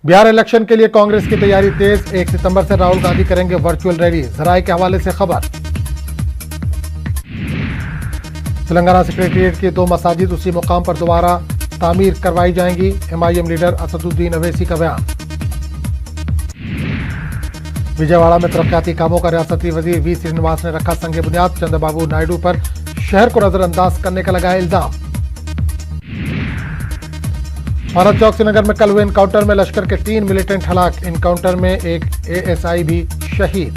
Bihar election के लिए कांग्रेस की तैयारी तेज। 1 सितंबर से राहुल गांधी करेंगे वर्चुअल रैली। जराये के हवाले से खबर। तेलंगाना सेक्रेटेरिएट की 2 मसाजिद उसी मुकाम पर दोबारा तामीर करवाई जाएंगी। एमआईएम लीडर असदुद्दीन अवैसी का बयान। विजयवाड़ा में तरक्याती कामों का रियासती वजीर वी श्रीनिवास ने रखा संगे बुनियाद। चंद्रबाबू नायडू पर शहर को नजरअंदाज करने का लगाया इल्जाम। भारत चौक श्रीनगर में कल हुए एनकाउंटर में लश्कर के 3 मिलिटेंट हलाक। एनकाउंटर में एक एएसआई भी शहीद।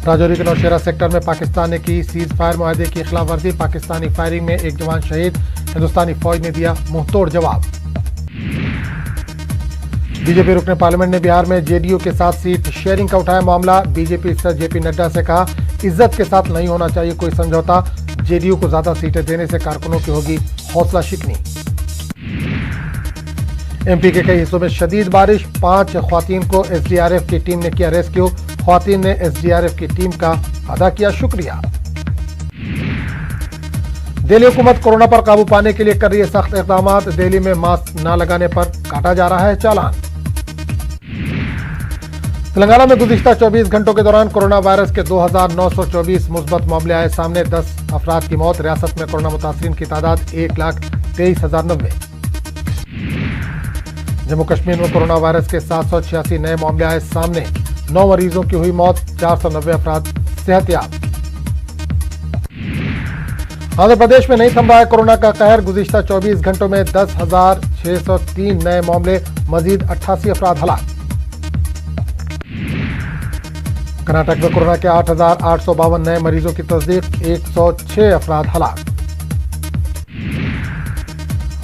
राजौरी के नौशेरा सेक्टर में पाकिस्तान ने की सीज फायर मुआहदे की खिलाफवर्जी। पाकिस्तानी फायरिंग में एक जवान शहीद। हिंदुस्तानी फौज ने दिया मुंहतोड़ जवाब। बीजेपी रुकने पार्लियामेंट ने बिहार में जेडीयू के साथ सीट शेयरिंग का उठाया मामला। बीजेपी सर जेपी नड्डा से कहा, इज्जत के साथ नहीं होना चाहिए कोई समझौता। जेडीयू को ज्यादा सीटें देने से कारकुनों की होगी हौसला शिकनी। एमपी के कई हिस्सों में शदीद बारिश। 5 ख्वातीन को एसडीआरएफ की टीम ने किया रेस्क्यू। ख्वातीन ने एसडीआरएफ की टीम का अदा किया शुक्रिया। दिल्ली हुकूमत कोरोना पर काबू पाने के लिए कर रही है सख्त इकदाम। दिल्ली में मास्क न लगाने पर काटा जा रहा है चालान। तेलंगाना में गुज़िश्ता 24 घंटों के दौरान कोरोना वायरस के 2924 मुस्बत मामले आए सामने। 10 अफराद की मौत। रियासत में कोरोना मुतासरीन की तादाद 1,23,090। जम्मू कश्मीर में कोरोना वायरस के 786 नए मामले आए सामने। 9 मरीजों की हुई मौत। 490 अफराद सेहतयाब। आंध्र प्रदेश में नहीं थम रहा है कोरोना का कहर। गुज़िश्ता 24 घंटों में 10,603 नए मामले। मजीद 88 अफराद हलाक। कर्नाटक में कोरोना के 8,852 नए मरीजों की तस्दीक। 106 अफराद हलाक।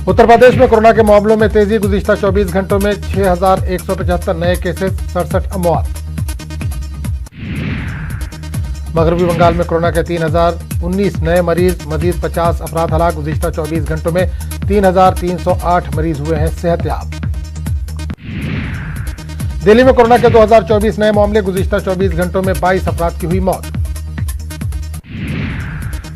उत्तर प्रदेश में कोरोना के मामलों में तेजी। गुज़िश्ता 24 घंटों में 6,175 नए केसेस। 67 अमवात। मगरबी बंगाल में कोरोना के 3,019 नए मरीज। मजीद 50 अफराद हलाक। गुज़िश्ता 24 घंटों में 3,308 मरीज हुए हैं सेहतयाब। दिल्ली में कोरोना के 2,024 नए मामले। गुज़िश्ता 24 घंटों में 22 अफराद की हुई मौत।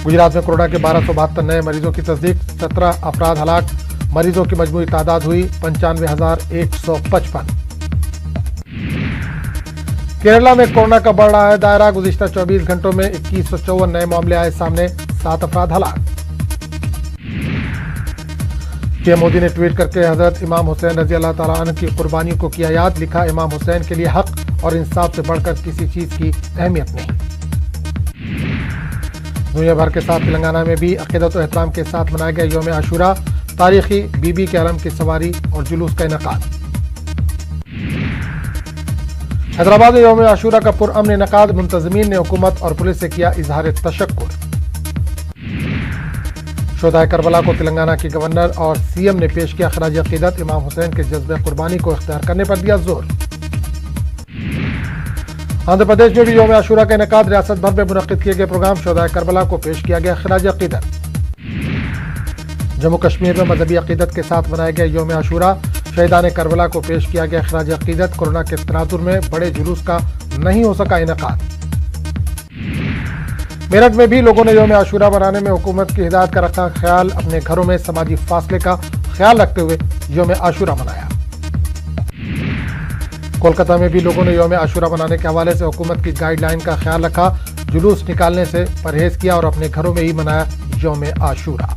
गुजरात में कोरोना के 1272 नए मरीजों की तस्दीक। 17 अफराद हलाक। मरीजों की मजमूई तादाद हुई 95,155। केरला में कोरोना का बढ़ रहा है दायरा। गुज़िश्ता 24 घंटों में 2154 नए मामले आए सामने। 7 अफराद हलाक। पीएम मोदी ने ट्वीट करके हजरत इमाम हुसैन रजी अल्लाह ताला अन्हु की कुर्बानियों को किया याद। लिखा, इमाम हुसैन के लिए हक और इंसाफ से बढ़कर किसी चीज की अहमियत नहीं। दुनिया भर के साथ तेलंगाना में भी अकीदत और एहतराम के साथ मनाया गया यौम आशूरा। तारीखी बीबी के अलम की सवारी और जुलूस का इनेकाद। हैदराबाद में यौम आशूरा का पुरअमन इनेकाद। मुंतजमीन ने हुकूमत और पुलिस से किया इजहार तशक्कुर। शोहदाए करबला को तेलंगाना के गवर्नर और सीएम ने पेश किया खराज अकीदत। इमाम हुसैन के जज्बे कुर्बानी को इख्तियार करने पर दिया जोर। आंध्र प्रदेश में भी यौम आशूरा का इनेकाद। रियासत भर में मुनक्किद किए गए प्रोग्राम। शोहदाए करबला को पेश किया गया खराज अकीदत। जम्मू कश्मीर में मजहबी अकीदत के साथ मनाया गया यौम आशूरा। शहीदान करबला को पेश किया गया खराज अकीदत। कोरोना के तनाजुर में बड़े जुलूस का नहीं हो सका इनेकाद। मेरठ में भी लोगों ने यौम आशूरा मनाने में हुकूमत की हिदायत का रखा ख्याल। अपने घरों में समाजी फासले का ख्याल रखते हुए यौम आशूरा मनाया। कोलकाता में भी लोगों ने यौम आशूरा मनाने के हवाले से हुकूमत की गाइडलाइन का ख्याल रखा। जुलूस निकालने से परहेज किया और अपने घरों में ही मनाया यौम आशूरा।